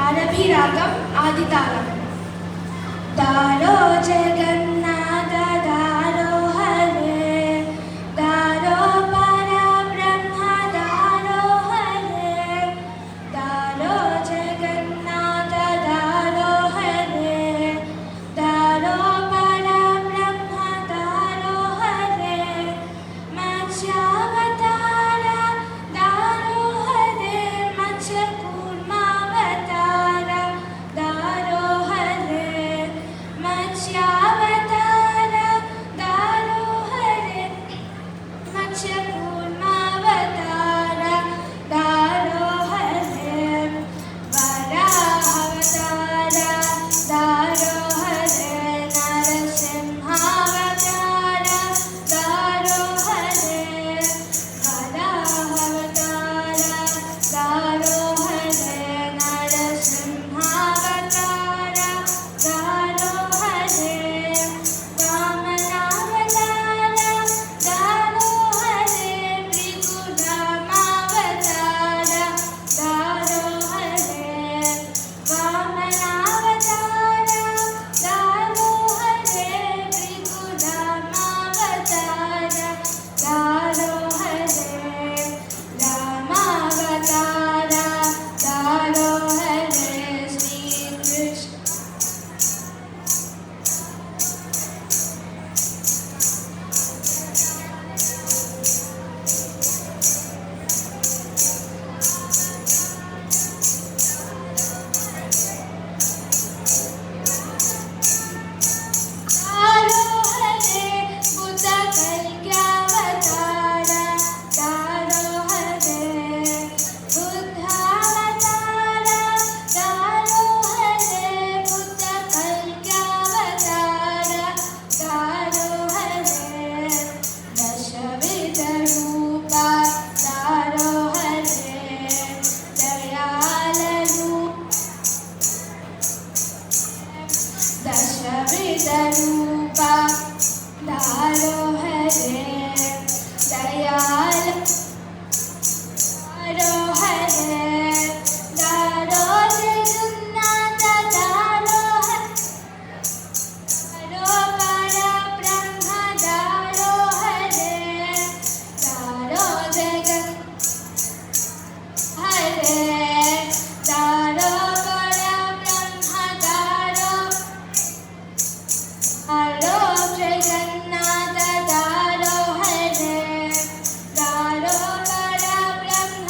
ఆరభి రాగం ఆది తాళం. దారో జగన్నాథ దారో హరే, దారో పరబ్రహ్మ దారో హరే, దారో జగన్నాథ దారో హరే, దారో పరబ్రహ్మ దారో హరే, మత్స్యావతార దారో హరే, మత్స్యకూర్మావతార దారో హరే, మత్స్యావతార దారో హరే, మత్స్యకూర్మావతార దారో హరే, వరాహవతార దారో హరే, నరసింహావతార దారో హరే, వరాహవతార దారో హరే, నరసింహావతార దారో హరే, వామనావతార దారో హరే, త్రిగుణామావతార దారో హరే, వామనావతార దారో హరే, త్రిగుణామావతార దారో హరే, రామావతార దారో హరే, శ్రీకృష్ణ దారో హరే, బుద్ధ కల్క్యావతార దారో హరే, బుద్ధావతార దారో హరే, బుద్ధ కల్క్యావతార దారో హరే, దశవిధ రూప దారో హరే, దయాల రూప దశవిధ రూప దారో హరే, దయాల దారో హరే, దారో జగన్నాథ దారో హరే, దారో పరబ్రహ్మ దారో హరే, దారో జగన్నాథ హరే, దారో పరబ్రహ్మ దారో హరో జగన్నాథ దారో హరే, దారో పరబ్రహ్మ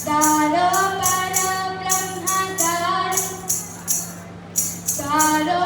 దారో పరబ్రహ్మ దారో